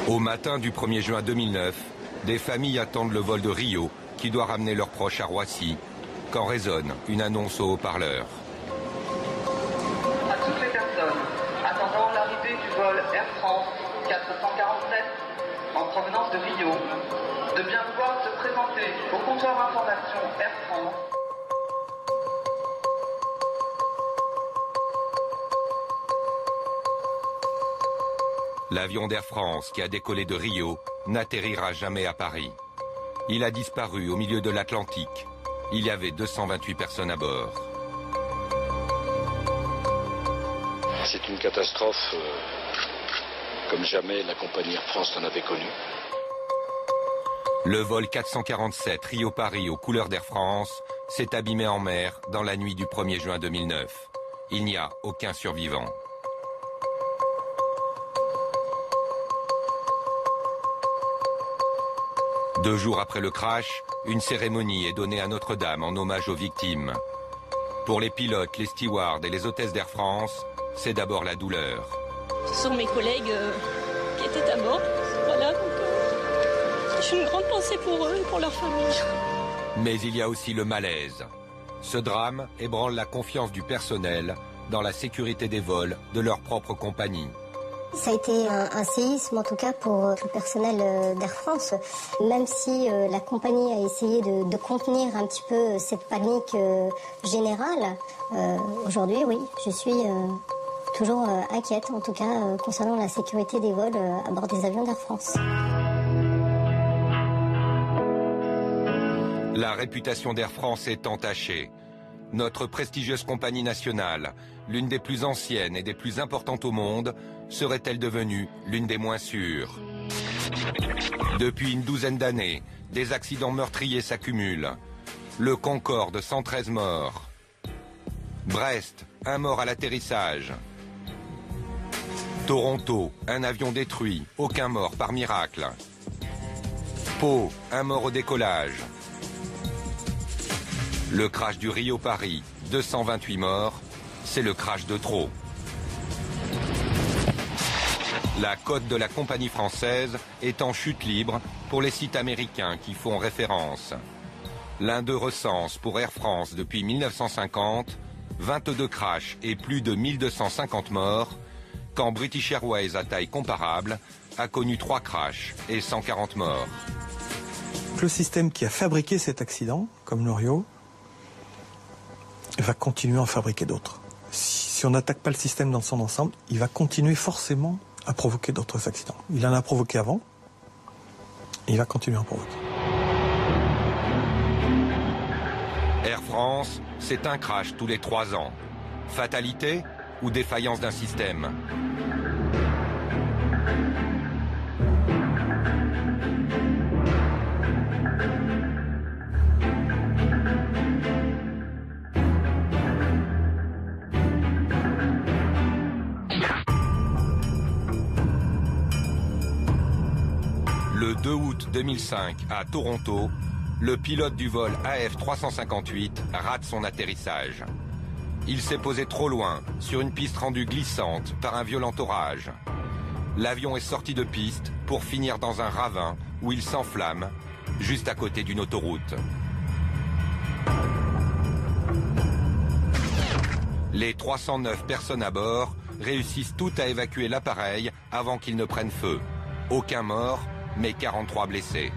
Au matin du 1er juin 2009, des familles attendent le vol de Rio qui doit ramener leurs proches à Roissy, quand résonne une annonce au haut-parleur. À toutes les personnes attendant l'arrivée du vol Air France 447 en provenance de Rio, de bien vouloir se présenter au comptoir information Air France. L'avion d'Air France qui a décollé de Rio n'atterrira jamais à Paris. Il a disparu au milieu de l'Atlantique. Il y avait 228 personnes à bord. C'est une catastrophe comme jamais la compagnie Air France n'en avait connue. Le vol 447 Rio-Paris aux couleurs d'Air France s'est abîmé en mer dans la nuit du 1er juin 2009. Il n'y a aucun survivant. Deux jours après le crash, une cérémonie est donnée à Notre-Dame en hommage aux victimes. Pour les pilotes, les stewards et les hôtesses d'Air France, c'est d'abord la douleur. Ce sont mes collègues qui étaient à bord. Voilà, donc j'ai une grande pensée pour eux et pour leur famille. Mais il y a aussi le malaise. Ce drame ébranle la confiance du personnel dans la sécurité des vols de leur propre compagnie. Ça a été un séisme, en tout cas pour le personnel d'Air France. Même si la compagnie a essayé de contenir un petit peu cette panique générale, aujourd'hui, oui, je suis toujours inquiète, en tout cas concernant la sécurité des vols à bord des avions d'Air France. La réputation d'Air France est entachée. Notre prestigieuse compagnie nationale, l'une des plus anciennes et des plus importantes au monde, serait-elle devenue l'une des moins sûres? Depuis une douzaine d'années, des accidents meurtriers s'accumulent. Le Concorde, 113 morts. Brest, un mort à l'atterrissage. Toronto, un avion détruit, aucun mort par miracle. Pau, un mort au décollage. Le crash du Rio-Paris, 228 morts, c'est le crash de trop. La cote de la compagnie française est en chute libre pour les sites américains qui font référence. L'un d'eux recense pour Air France depuis 1950 22 crashs et plus de 1250 morts, quand British Airways à taille comparable a connu 3 crashs et 140 morts. Le système qui a fabriqué cet accident, comme le Rio, va continuer à en fabriquer d'autres. Si on n'attaque pas le système dans son ensemble, il va continuer forcément à provoquer d'autres accidents. Il en a provoqué avant, et il va continuer à en provoquer. Air France, c'est un crash tous les 3 ans. Fatalité ou défaillance d'un système? Le 2 août 2005, à Toronto, le pilote du vol AF358 rate son atterrissage. Il s'est posé trop loin, sur une piste rendue glissante par un violent orage. L'avion est sorti de piste pour finir dans un ravin où il s'enflamme, juste à côté d'une autoroute. Les 309 personnes à bord réussissent toutes à évacuer l'appareil avant qu'il ne prenne feu. Aucun mort, mais 43 blessés.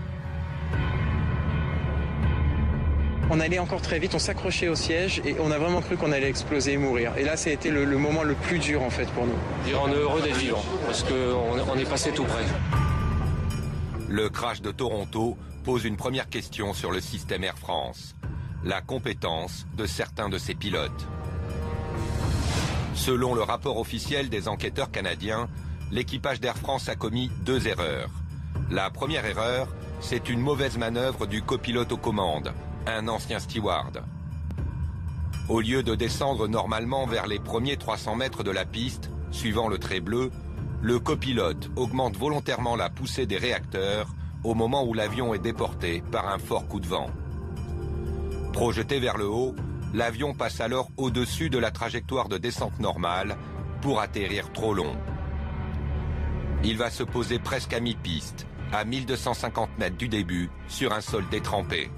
On allait encore très vite, on s'accrochait au siège et on a vraiment cru qu'on allait exploser et mourir. Et là, ça a été le moment le plus dur en fait pour nous. Et on est heureux d'être vivants parce qu'on est passé tout près. Le crash de Toronto pose une première question sur le système Air France. La compétence de certains de ses pilotes. Selon le rapport officiel des enquêteurs canadiens, l'équipage d'Air France a commis 2 erreurs. La première erreur, c'est une mauvaise manœuvre du copilote aux commandes, un ancien steward. Au lieu de descendre normalement vers les premiers 300 mètres de la piste, suivant le trait bleu, le copilote augmente volontairement la poussée des réacteurs au moment où l'avion est déporté par un fort coup de vent. Projeté vers le haut, l'avion passe alors au-dessus de la trajectoire de descente normale pour atterrir trop long. Il va se poser presque à mi-piste, à 1250 mètres du début, sur un sol détrempé.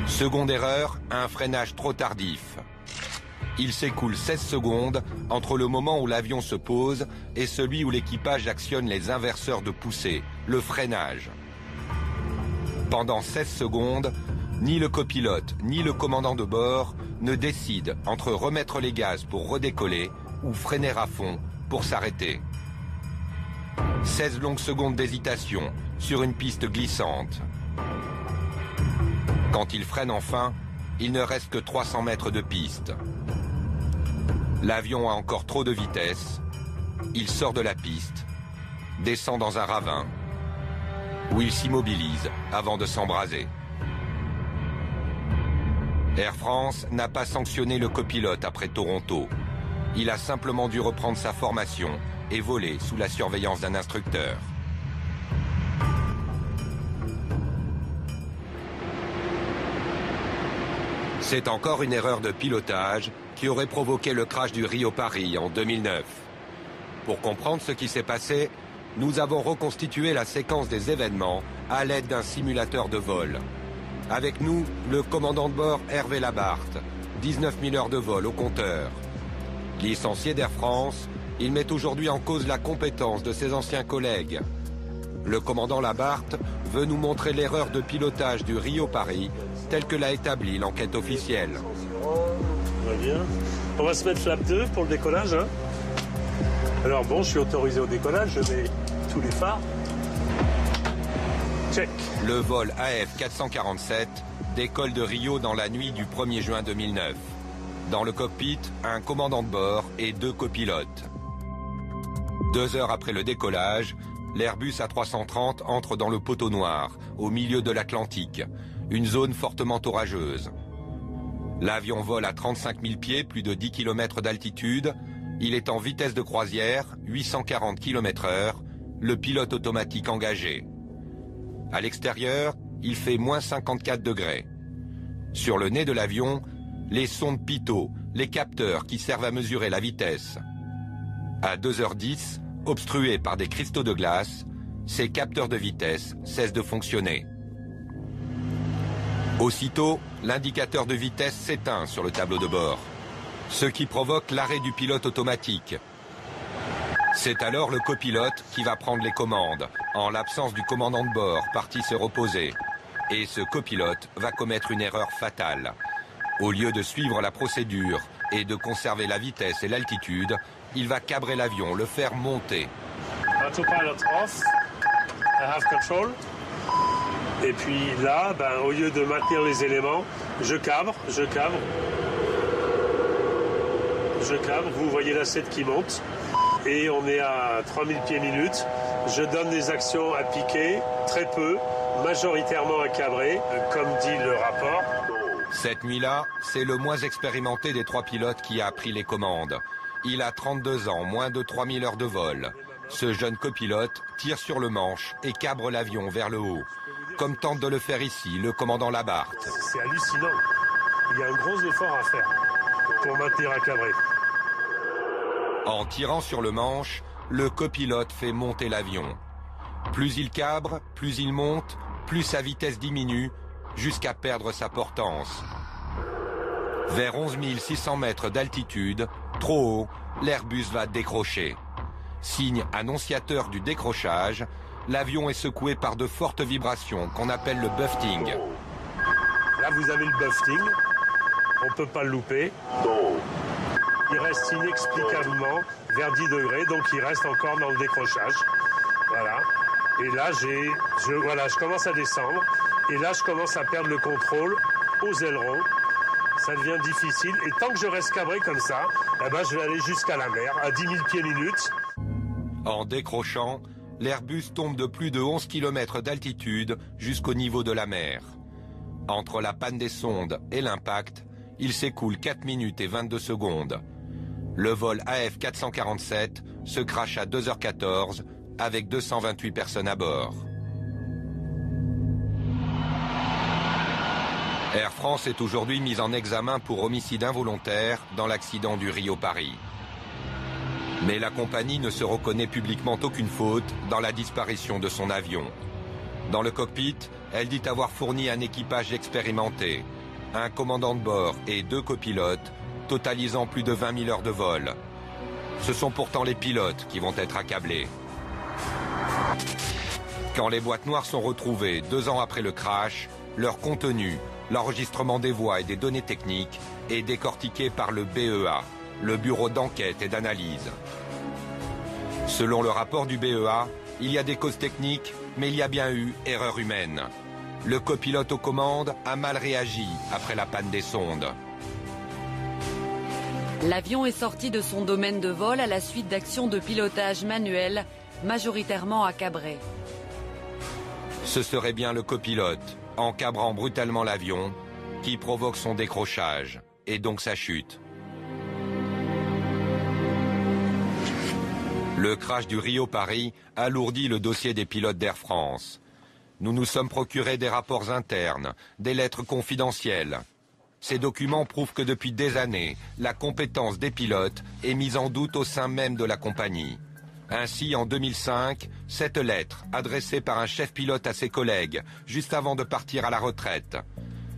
Seconde erreur, un freinage trop tardif. Il s'écoule 16 secondes entre le moment où l'avion se pose et celui où l'équipage actionne les inverseurs de poussée, le freinage. Pendant 16 secondes, ni le copilote ni le commandant de bord ne décident entre remettre les gaz pour redécoller ou freiner à fond pour s'arrêter. 16 longues secondes d'hésitation sur une piste glissante. Quand il freine enfin, il ne reste que 300 mètres de piste. L'avion a encore trop de vitesse. Il sort de la piste, descend dans un ravin, où il s'immobilise avant de s'embraser. Air France n'a pas sanctionné le copilote après Toronto. Il a simplement dû reprendre sa formation et voler sous la surveillance d'un instructeur. C'est encore une erreur de pilotage qui aurait provoqué le crash du Rio-Paris en 2009. Pour comprendre ce qui s'est passé, nous avons reconstitué la séquence des événements à l'aide d'un simulateur de vol. Avec nous, le commandant de bord Hervé Labarthe, 19 000 heures de vol au compteur. Licencié d'Air France, il met aujourd'hui en cause la compétence de ses anciens collègues. Le commandant Labarthe veut nous montrer l'erreur de pilotage du Rio-Paris telle que l'a établie l'enquête officielle. Très bien. On va se mettre flap 2 pour le décollage. Hein. Alors bon, je suis autorisé au décollage, je mets tous les phares. Check. Le vol AF447 décolle de Rio dans la nuit du 1er juin 2009. Dans le cockpit, un commandant de bord et 2 copilotes. 2 heures après le décollage, l'Airbus A330 entre dans le poteau noir, au milieu de l'Atlantique, une zone fortement orageuse. L'avion vole à 35 000 pieds, plus de 10 km d'altitude. Il est en vitesse de croisière, 840 km/h, le pilote automatique engagé. À l'extérieur, il fait moins 54 degrés. Sur le nez de l'avion, les sondes pitot, les capteurs qui servent à mesurer la vitesse. À 2h10, obstrués par des cristaux de glace, ces capteurs de vitesse cessent de fonctionner. Aussitôt, l'indicateur de vitesse s'éteint sur le tableau de bord, ce qui provoque l'arrêt du pilote automatique. C'est alors le copilote qui va prendre les commandes, en l'absence du commandant de bord parti se reposer. Et ce copilote va commettre une erreur fatale. Au lieu de suivre la procédure et de conserver la vitesse et l'altitude, il va cabrer l'avion, le faire monter. Autopilot off, I have control. Et puis là, au lieu de maintenir les éléments, je cabre. Vous voyez la 7 qui monte. Et on est à 3000 pieds minute. Je donne des actions à piquer, très peu, majoritairement à cabrer, comme dit le rapport. Cette nuit-là, c'est le moins expérimenté des 3 pilotes qui a pris les commandes. Il a 32 ans, moins de 3000 heures de vol. Ce jeune copilote tire sur le manche et cabre l'avion vers le haut, comme tente de le faire ici le commandant Labarthe. C'est hallucinant. Il y a un gros effort à faire pour maintenir à cabrer. En tirant sur le manche, le copilote fait monter l'avion. Plus il cabre, plus il monte, plus sa vitesse diminue, jusqu'à perdre sa portance. Vers 11 600 mètres d'altitude, trop haut, l'Airbus va décrocher. Signe annonciateur du décrochage, l'avion est secoué par de fortes vibrations qu'on appelle le buffeting. Là, vous avez le buffeting. On ne peut pas le louper. Il reste inexplicablement vers 10 degrés, donc il reste encore dans le décrochage. Voilà. Et là, je commence à descendre. Et là, je commence à perdre le contrôle aux ailerons. Ça devient difficile. Et tant que je reste cabré comme ça, je vais aller jusqu'à la mer, à 10 000 pieds minute. En décrochant, l'Airbus tombe de plus de 11 km d'altitude jusqu'au niveau de la mer. Entre la panne des sondes et l'impact, il s'écoule 4 minutes et 22 secondes. Le vol AF447 se crache à 2h14 avec 228 personnes à bord. Air France est aujourd'hui mise en examen pour homicide involontaire dans l'accident du Rio-Paris. Mais la compagnie ne se reconnaît publiquement aucune faute dans la disparition de son avion. Dans le cockpit, elle dit avoir fourni un équipage expérimenté, un commandant de bord et 2 copilotes, totalisant plus de 20 000 heures de vol. Ce sont pourtant les pilotes qui vont être accablés. Quand les boîtes noires sont retrouvées 2 ans après le crash, leur contenu, l'enregistrement des voix et des données techniques est décortiqué par le BEA, le Bureau d'enquête et d'analyse. Selon le rapport du BEA, il y a des causes techniques, mais il y a bien eu erreur humaine. Le copilote aux commandes a mal réagi après la panne des sondes. L'avion est sorti de son domaine de vol à la suite d'actions de pilotage manuel, majoritairement à cabrer. Ce serait bien le copilote, en cabrant brutalement l'avion, qui provoque son décrochage, et donc sa chute. Le crash du Rio-Paris alourdit le dossier des pilotes d'Air France. Nous nous sommes procurés des rapports internes, des lettres confidentielles. Ces documents prouvent que depuis des années, la compétence des pilotes est mise en doute au sein même de la compagnie. Ainsi, en 2005, cette lettre, adressée par un chef pilote à ses collègues, juste avant de partir à la retraite.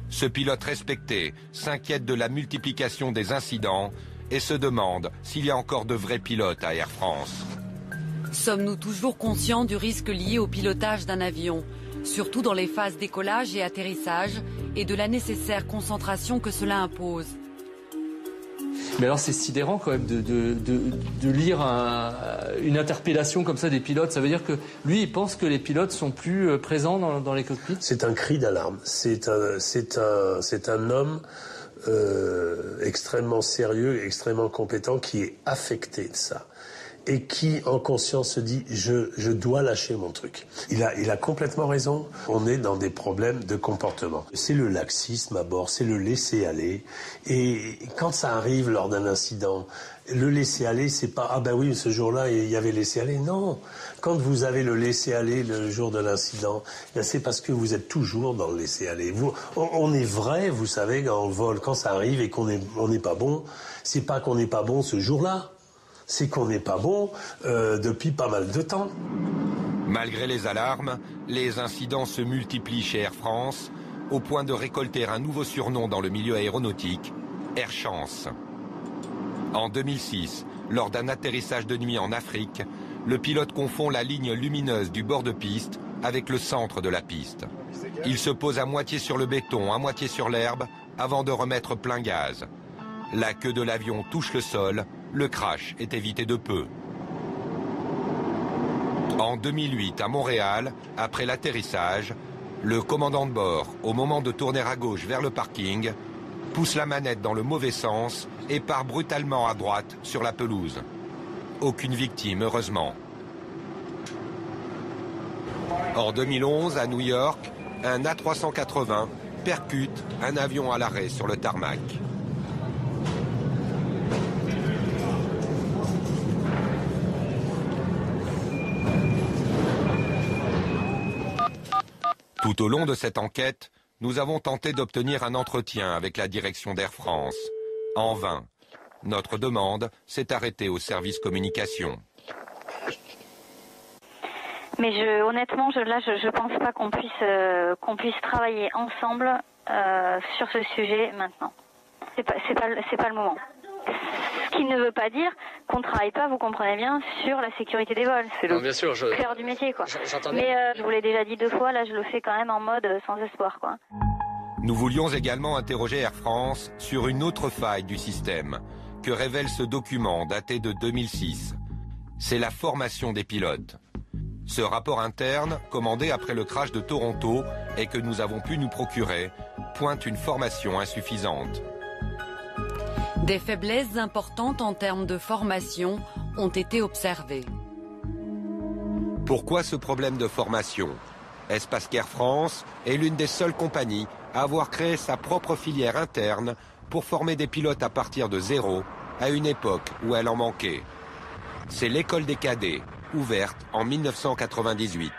Ce pilote respecté s'inquiète de la multiplication des incidents et se demande s'il y a encore de vrais pilotes à Air France. Sommes-nous toujours conscients du risque lié au pilotage d'un avion, surtout dans les phases décollage et atterrissage, et de la nécessaire concentration que cela impose? Mais alors c'est sidérant quand même de lire une interpellation comme ça des pilotes. Ça veut dire que lui, il pense que les pilotes sont plus présents dans les cockpits? C'est un cri d'alarme. C'est un homme extrêmement sérieux, extrêmement compétent, qui est affecté de ça. Et qui, en conscience, se dit « je dois lâcher mon truc ». Il a complètement raison. On est dans des problèmes de comportement. C'est le laxisme à bord, c'est le laisser-aller. Et quand ça arrive lors d'un incident, le laisser-aller, c'est pas « ah ben oui, ce jour-là, il y avait laisser-aller ». Non. Quand vous avez le laisser-aller le jour de l'incident, c'est parce que vous êtes toujours dans le laisser-aller. On est vrai, vous savez, dans le vol, quand ça arrive et qu'on n'est pas bon, c'est pas qu'on n'est pas bon ce jour-là. C'est qu'on n'est pas bon depuis pas mal de temps. Malgré les alarmes, les incidents se multiplient chez Air France, au point de récolter un nouveau surnom dans le milieu aéronautique, Air Chance. En 2006, lors d'un atterrissage de nuit en Afrique, le pilote confond la ligne lumineuse du bord de piste avec le centre de la piste. Il se pose à moitié sur le béton, à moitié sur l'herbe, avant de remettre plein gaz. La queue de l'avion touche le sol. Le crash est évité de peu. En 2008, à Montréal, après l'atterrissage, le commandant de bord, au moment de tourner à gauche vers le parking, pousse la manette dans le mauvais sens et part brutalement à droite sur la pelouse. Aucune victime, heureusement. En 2011, à New York, un A380 percute un avion à l'arrêt sur le tarmac. Tout au long de cette enquête, nous avons tenté d'obtenir un entretien avec la direction d'Air France. En vain. Notre demande s'est arrêtée au service communication. Mais honnêtement, je pense pas qu'on puisse travailler ensemble sur ce sujet maintenant. C'est pas le moment. Ce qui ne veut pas dire qu'on ne travaille pas, vous comprenez bien, sur la sécurité des vols. C'est le cœur du métier, quoi. Mais je vous l'ai déjà dit 2 fois, là je le fais quand même en mode sans espoir, quoi. Nous voulions également interroger Air France sur une autre faille du système que révèle ce document daté de 2006. C'est la formation des pilotes. Ce rapport interne, commandé après le crash de Toronto et que nous avons pu nous procurer, pointe une formation insuffisante. Des faiblesses importantes en termes de formation ont été observées. Pourquoi ce problème de formation? Est-ce parce qu'Air France est l'une des seules compagnies à avoir créé sa propre filière interne pour former des pilotes à partir de zéro à une époque où elle en manquait? C'est l'école des cadets, ouverte en 1998.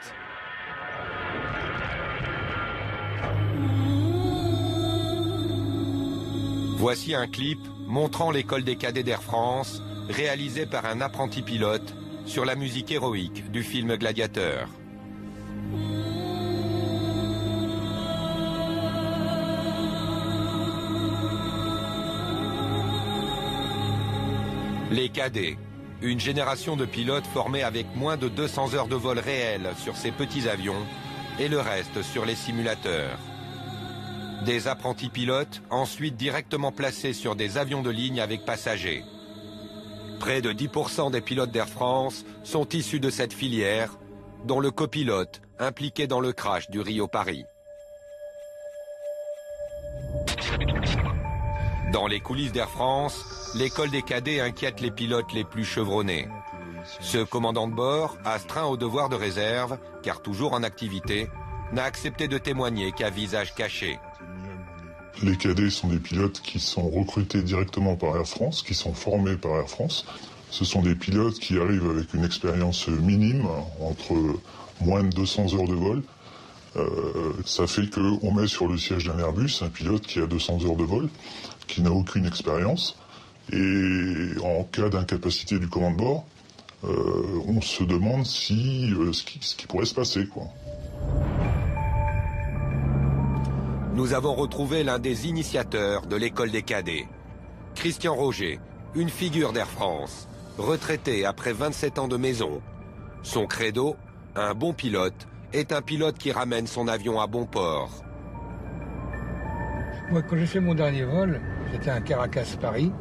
Voici un clip montrant l'école des cadets d'Air France, réalisé par un apprenti pilote sur la musique héroïque du film Gladiateur. Les cadets, une génération de pilotes formés avec moins de 200 heures de vol réel sur ces petits avions et le reste sur les simulateurs. Des apprentis pilotes ensuite directement placés sur des avions de ligne avec passagers. Près de 10% des pilotes d'Air France sont issus de cette filière, dont le copilote impliqué dans le crash du Rio-Paris. Dans les coulisses d'Air France, l'école des cadets inquiète les pilotes les plus chevronnés. Ce commandant de bord, astreint au devoir de réserve, car toujours en activité, n'a accepté de témoigner qu'à visage caché. Les cadets sont des pilotes qui sont recrutés directement par Air France, qui sont formés par Air France. Ce sont des pilotes qui arrivent avec une expérience minime, entre moins de 200 heures de vol. Ça fait qu'on met sur le siège d'un Airbus un pilote qui a 200 heures de vol, qui n'a aucune expérience. Et en cas d'incapacité du commandant de bord, on se demande ce qui pourrait se passer, quoi. Nous avons retrouvé l'un des initiateurs de l'école des cadets. Christian Roger, une figure d'Air France, retraité après 27 ans de maison. Son credo, un bon pilote, est un pilote qui ramène son avion à bon port. Moi, quand j'ai fait mon dernier vol, c'était un Caracas-Paris.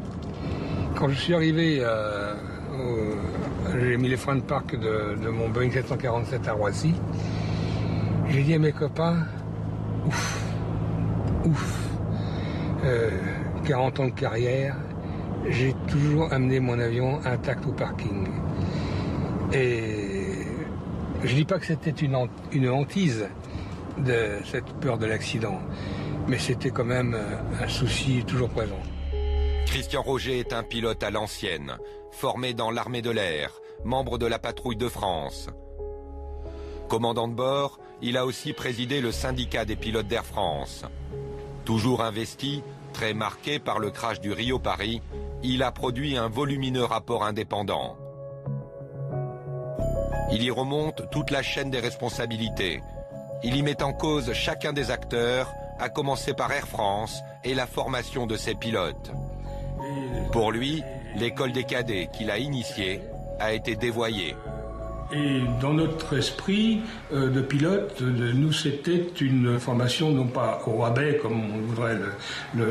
Quand je suis arrivé, j'ai mis les freins de parc de mon Boeing 747 à Roissy. J'ai dit à mes copains, ouf, 40 ans de carrière, j'ai toujours amené mon avion intact au parking. Et je dis pas que c'était une hantise de cette peur de l'accident, mais c'était quand même un souci toujours présent. Christian Roger est un pilote à l'ancienne, formé dans l'armée de l'air, membre de la patrouille de France. Commandant de bord, il a aussi présidé le syndicat des pilotes d'Air France. Toujours investi, très marqué par le crash du Rio-Paris, il a produit un volumineux rapport indépendant. Il y remonte toute la chaîne des responsabilités. Il y met en cause chacun des acteurs, à commencer par Air France et la formation de ses pilotes. Pour lui, l'école des cadets qu'il a initiée a été dévoyée. Et dans notre esprit de pilote, nous c'était une formation non pas au rabais comme on voudrait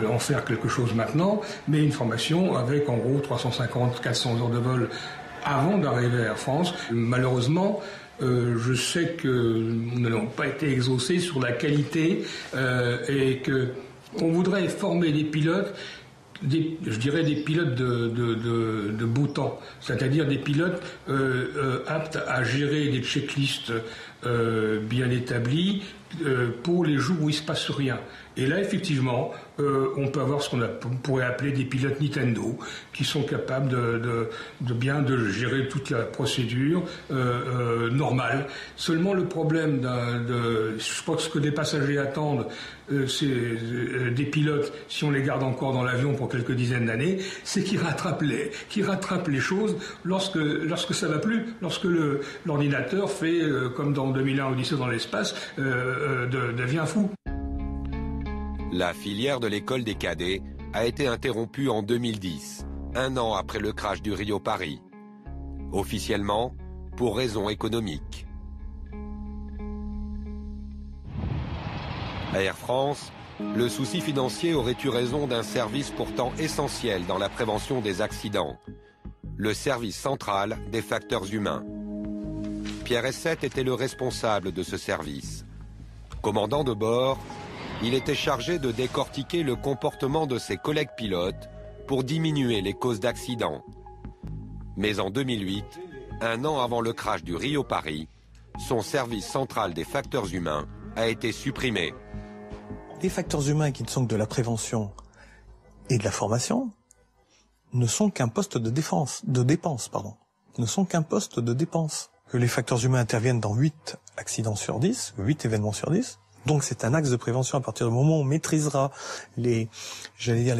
en faire quelque chose maintenant, mais une formation avec en gros 350-400 heures de vol avant d'arriver à Air France. Malheureusement, je sais que nous n'avons pas été exaucés sur la qualité et que on voudrait former des pilotes. Je dirais des pilotes de beau temps, c'est-à-dire des pilotes aptes à gérer des checklists bien établies pour les jours où il ne se passe rien. Et là, effectivement, on peut avoir ce qu'on pourrait appeler des pilotes Nintendo, qui sont capables de bien gérer toute la procédure normale. Seulement, le problème je pense que des passagers attendent, c'est des pilotes, si on les garde encore dans l'avion pour quelques dizaines d'années, c'est qu'ils rattrapent les choses lorsque ça va plus, lorsque l'ordinateur fait, comme dans 2001 Odyssée dans l'espace, devient fou. La filière de l'école des cadets a été interrompue en 2010, un an après le crash du Rio-Paris. Officiellement, pour raisons économiques. À Air France, le souci financier aurait eu raison d'un service pourtant essentiel dans la prévention des accidents. Le service central des facteurs humains. Pierre Essette était le responsable de ce service. Commandant de bord, il était chargé de décortiquer le comportement de ses collègues pilotes pour diminuer les causes d'accidents. Mais en 2008, un an avant le crash du Rio-Paris, son service central des facteurs humains a été supprimé. Les facteurs humains qui ne sont que de la prévention et de la formation ne sont qu'un poste de dépense, ne sont qu'un poste de dépense. Que les facteurs humains interviennent dans 8 accidents sur 10, 8 événements sur 10. Donc c'est un axe de prévention. À partir du moment où on maîtrisera les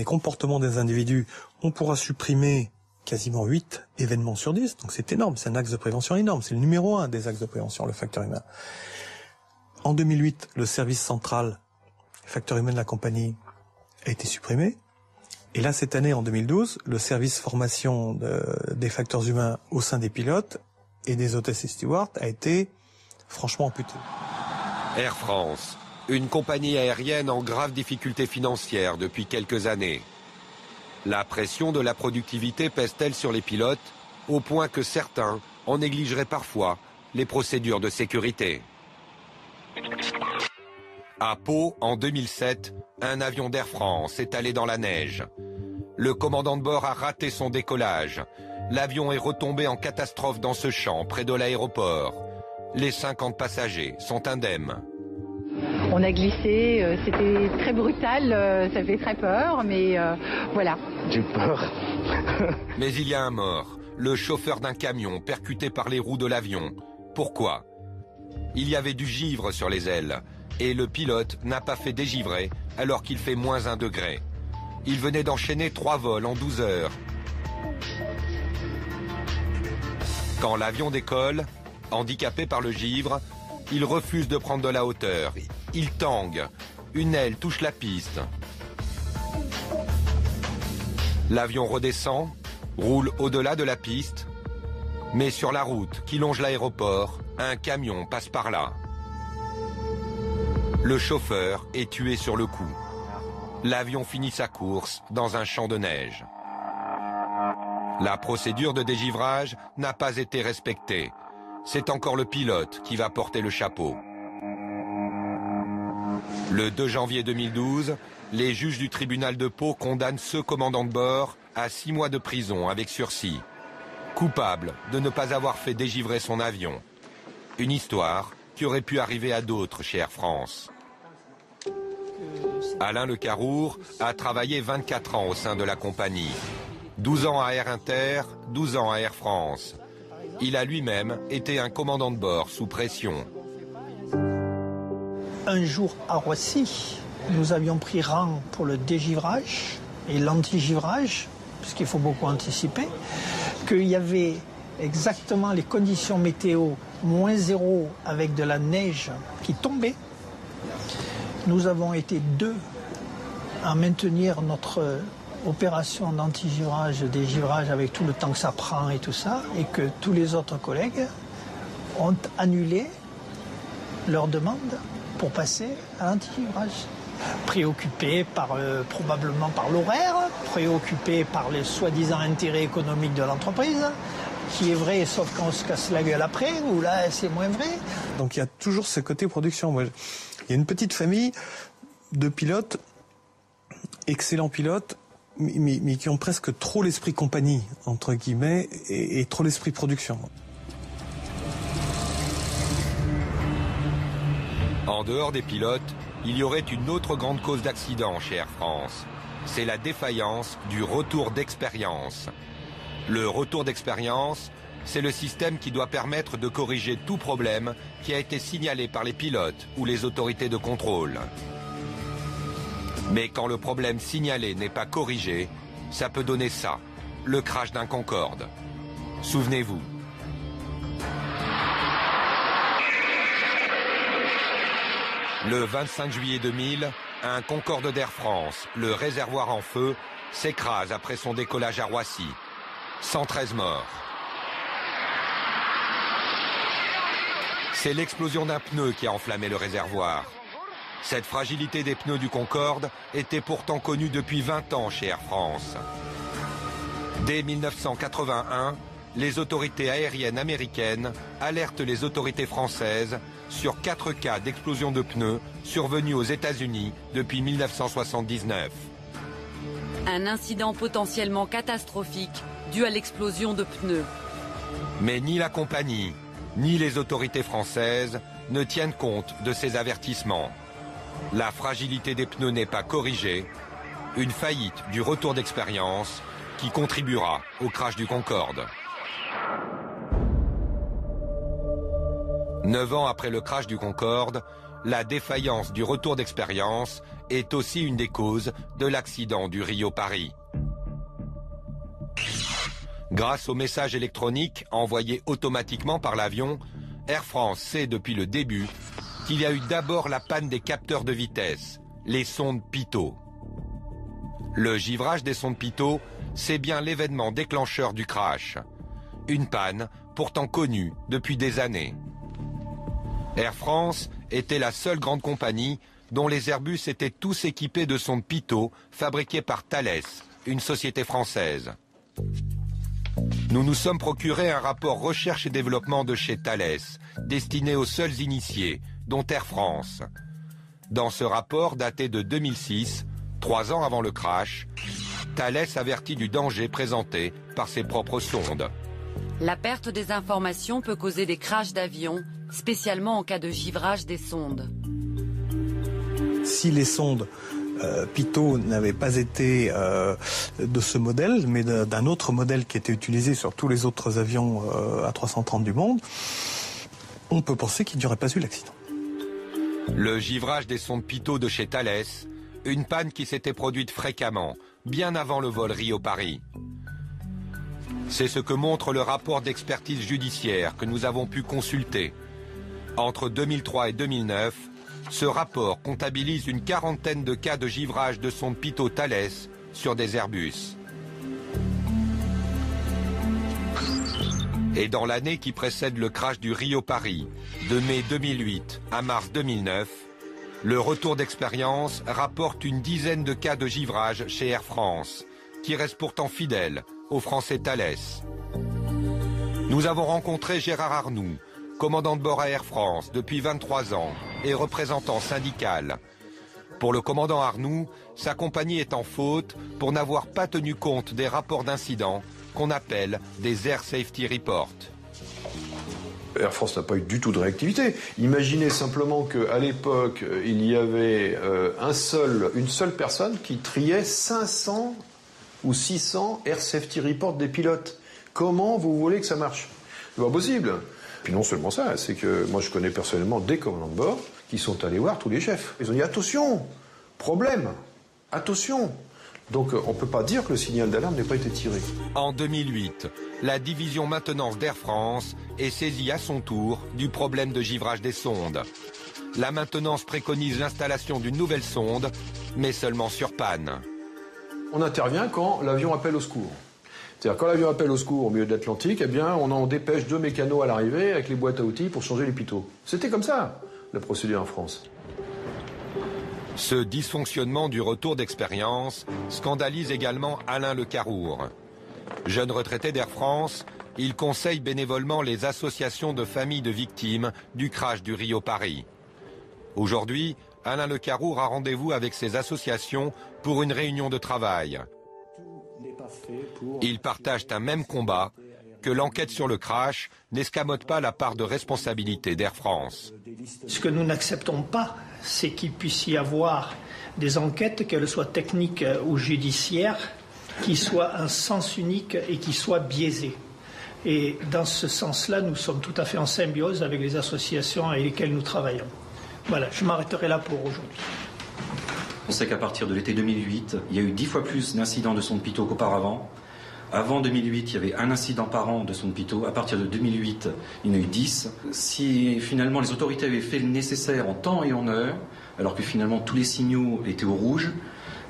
comportements des individus, on pourra supprimer quasiment 8 événements sur 10, donc c'est énorme, c'est un axe de prévention énorme, c'est le numéro 1 des axes de prévention, le facteur humain. En 2008, le service central, facteur humain de la compagnie, a été supprimé. Et là, cette année, en 2012, le service formation des facteurs humains au sein des pilotes et des hôtesses et stewards a été franchement amputé. Air France, une compagnie aérienne en grave difficulté financière depuis quelques années. La pression de la productivité pèse-t-elle sur les pilotes, au point que certains en négligeraient parfois les procédures de sécurité. À Pau, en 2007, un avion d'Air France est allé dans la neige. Le commandant de bord a raté son décollage. L'avion est retombé en catastrophe dans ce champ, près de l'aéroport. Les 50 passagers sont indemnes. On a glissé, c'était très brutal, ça fait très peur, mais voilà. J'ai peur. Mais il y a un mort, le chauffeur d'un camion percuté par les roues de l'avion. Pourquoi ? Il y avait du givre sur les ailes. Et le pilote n'a pas fait dégivrer alors qu'il fait -1 degré. Il venait d'enchaîner 3 vols en 12 heures. Quand l'avion décolle, handicapé par le givre, il refuse de prendre de la hauteur. Il tangue. Une aile touche la piste. L'avion redescend, roule au-delà de la piste, mais sur la route qui longe l'aéroport, un camion passe par là. Le chauffeur est tué sur le coup. L'avion finit sa course dans un champ de neige. La procédure de dégivrage n'a pas été respectée. C'est encore le pilote qui va porter le chapeau. Le 2 janvier 2012, les juges du tribunal de Pau condamnent ce commandant de bord à 6 mois de prison avec sursis. Coupable de ne pas avoir fait dégivrer son avion. Une histoire qui aurait pu arriver à d'autres chez Air France. Alain Le Carour a travaillé 24 ans au sein de la compagnie. 12 ans à Air Inter, 12 ans à Air France. Il a lui-même été un commandant de bord sous pression. Un jour à Roissy, nous avions pris rang pour le dégivrage et l'antigivrage, puisqu'il faut beaucoup anticiper, qu'il y avait exactement les conditions météo -0 avec de la neige qui tombait. Nous avons été 2 à maintenir notre opération d'antigivrage, dégivrage avec tout le temps que ça prend et tout ça, et que tous les autres collègues ont annulé leur demande pour passer à l'antigivrage. Préoccupés probablement par l'horaire, préoccupés par les soi-disant intérêts économiques de l'entreprise, qui est vrai, sauf quand on se casse la gueule après, ou là c'est moins vrai. Donc il y a toujours ce côté production. Moi, il y a une petite famille de pilotes, excellents pilotes, mais qui ont presque trop l'esprit compagnie, entre guillemets, et trop l'esprit production. En dehors des pilotes, il y aurait une autre grande cause d'accident chez Air France. C'est la défaillance du retour d'expérience. Le retour d'expérience, c'est le système qui doit permettre de corriger tout problème qui a été signalé par les pilotes ou les autorités de contrôle. Mais quand le problème signalé n'est pas corrigé, ça peut donner ça, le crash d'un Concorde. Souvenez-vous. Le 25 juillet 2000, un Concorde d'Air France, le réservoir en feu, s'écrase après son décollage à Roissy. 113 morts. C'est l'explosion d'un pneu qui a enflammé le réservoir. Cette fragilité des pneus du Concorde était pourtant connue depuis 20 ans chez Air France. Dès 1981, les autorités aériennes américaines alertent les autorités françaises sur 4 cas d'explosion de pneus survenus aux États-Unis depuis 1979. Un incident potentiellement catastrophique dû à l'explosion de pneus. Mais ni la compagnie, ni les autorités françaises ne tiennent compte de ces avertissements. La fragilité des pneus n'est pas corrigée. Une faillite du retour d'expérience qui contribuera au crash du Concorde. 9 ans après le crash du Concorde, la défaillance du retour d'expérience est aussi une des causes de l'accident du Rio-Paris. Grâce aux messages électroniques envoyés automatiquement par l'avion, Air France sait depuis le début qu'il y a eu d'abord la panne des capteurs de vitesse, les sondes pitot. Le givrage des sondes pitot, c'est bien l'événement déclencheur du crash. Une panne pourtant connue depuis des années. Air France était la seule grande compagnie dont les Airbus étaient tous équipés de sondes pitot fabriquées par Thales, une société française. Nous nous sommes procuré un rapport recherche et développement de chez Thales, destiné aux seuls initiés, dont Air France. Dans ce rapport daté de 2006, 3 ans avant le crash, Thales avertit du danger présenté par ses propres sondes. La perte des informations peut causer des crashs d'avions, spécialement en cas de givrage des sondes. Si les sondes pitot n'avaient pas été de ce modèle, mais d'un autre modèle qui était utilisé sur tous les autres avions A330 du monde, on peut penser qu'il n'y aurait pas eu l'accident. Le givrage des sondes pitot de chez Thales, une panne qui s'était produite fréquemment, bien avant le vol Rio-Paris. C'est ce que montre le rapport d'expertise judiciaire que nous avons pu consulter. Entre 2003 et 2009, ce rapport comptabilise une quarantaine de cas de givrage de sondes pitot Thales sur des Airbus. Et dans l'année qui précède le crash du Rio-Paris, de mai 2008 à mars 2009, le retour d'expérience rapporte une dizaine de cas de givrage chez Air France, qui reste pourtant fidèle aux Français Thales. Nous avons rencontré Gérard Arnoux, commandant de bord à Air France depuis 23 ans et représentant syndical. Pour le commandant Arnoux, sa compagnie est en faute pour n'avoir pas tenu compte des rapports d'incidents qu'on appelle des Air Safety Reports. Air France n'a pas eu du tout de réactivité. Imaginez simplement qu'à l'époque, il y avait une seule personne qui triait 500 ou 600 Air Safety Reports des pilotes. Comment vous voulez que ça marche? C'est pas possible. Puis non seulement ça, c'est que moi je connais personnellement des commandants de bord qui sont allés voir tous les chefs. Ils ont dit attention, problème, attention. Donc on ne peut pas dire que le signal d'alarme n'ait pas été tiré. En 2008, la division maintenance d'Air France est saisie à son tour du problème de givrage des sondes. La maintenance préconise l'installation d'une nouvelle sonde, mais seulement sur panne. On intervient quand l'avion appelle au secours. C'est-à-dire quand l'avion appelle au secours au milieu de l'Atlantique, eh bien on en dépêche 2 mécanos à l'arrivée avec les boîtes à outils pour changer les pitots. C'était comme ça, la procédure en France. Ce dysfonctionnement du retour d'expérience scandalise également Alain Le Carour. Jeune retraité d'Air France, il conseille bénévolement les associations de familles de victimes du crash du Rio-Paris. Aujourd'hui, Alain Le Carour a rendez-vous avec ces associations pour une réunion de travail. Ils partagent un même combat, que l'enquête sur le crash n'escamote pas la part de responsabilité d'Air France. Ce que nous n'acceptons pas, c'est qu'il puisse y avoir des enquêtes, qu'elles soient techniques ou judiciaires, qui soient un sens unique et qui soient biaisées. Et dans ce sens-là, nous sommes tout à fait en symbiose avec les associations avec lesquelles nous travaillons. Voilà, je m'arrêterai là pour aujourd'hui. On sait qu'à partir de l'été 2008, il y a eu 10 fois plus d'incidents de sondes pitot qu'auparavant. Avant 2008, il y avait un incident par an de sondes pitot. À partir de 2008, il y en a eu 10. Si finalement les autorités avaient fait le nécessaire en temps et en heure, alors que finalement tous les signaux étaient au rouge,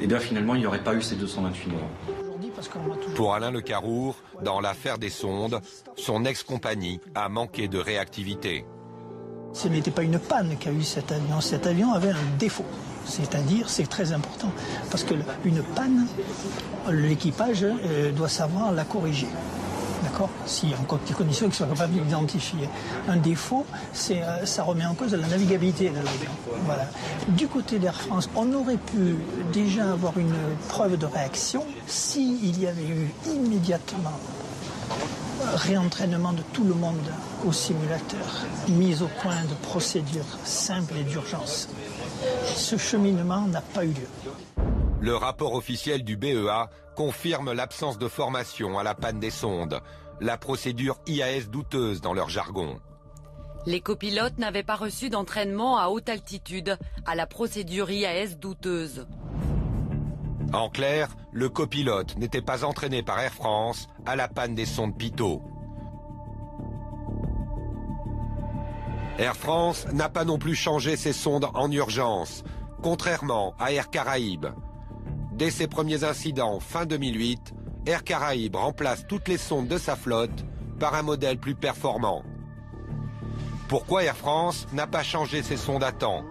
eh bien finalement il n'y aurait pas eu ces 228 morts. Pour Alain Le Carour, dans l'affaire des sondes, son ex-compagnie a manqué de réactivité. Ce n'était pas une panne qu'a eu cet avion. Cet avion avait un défaut. C'est-à-dire, c'est très important, parce qu'une panne, l'équipage doit savoir la corriger. D'accord? Si en condition qu'ils soient capables d'identifier. Un défaut, ça remet en cause la navigabilité de l'avion. Voilà. Du côté d'Air France, on aurait pu déjà avoir une preuve de réaction s'il y avait eu immédiatement réentraînement de tout le monde au simulateur, mise au point de procédures simples et d'urgence. Ce cheminement n'a pas eu lieu. Le rapport officiel du BEA confirme l'absence de formation à la panne des sondes, la procédure IAS douteuse dans leur jargon. Les copilotes n'avaient pas reçu d'entraînement à haute altitude à la procédure IAS douteuse. En clair, le copilote n'était pas entraîné par Air France à la panne des sondes pitot. Air France n'a pas non plus changé ses sondes en urgence, contrairement à Air Caraïbes. Dès ses premiers incidents fin 2008, Air Caraïbes remplace toutes les sondes de sa flotte par un modèle plus performant. Pourquoi Air France n'a pas changé ses sondes à temps?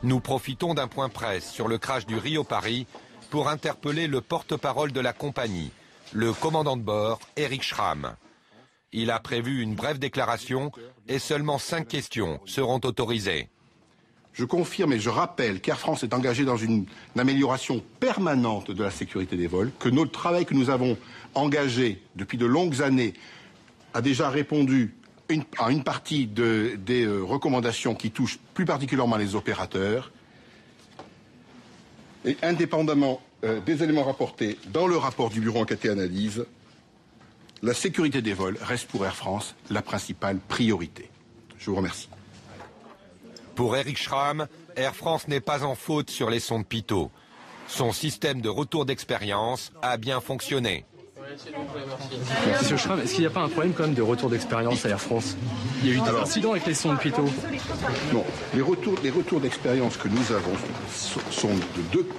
Nous profitons d'un point presse sur le crash du Rio-Paris pour interpeller le porte-parole de la compagnie, le commandant de bord, Eric Schramm. Il a prévu une brève déclaration et seulement 5 questions seront autorisées. Je confirme et je rappelle qu'Air France est engagé dans une amélioration permanente de la sécurité des vols, que notre travail que nous avons engagé depuis de longues années a déjà répondu à une partie des recommandations qui touchent plus particulièrement les opérateurs. Et indépendamment des éléments rapportés dans le rapport du Bureau Enquête et Analyse, la sécurité des vols reste pour Air France la principale priorité. Je vous remercie. Pour Eric Schramm, Air France n'est pas en faute sur les sondes pitot. Son système de retour d'expérience a bien fonctionné. Monsieur Schramm, est-ce qu'il n'y a pas un problème quand même de retour d'expérience à Air France? Il y a eu des incidents avec les sondes pitot. Non, les retours d'expérience que nous avons sont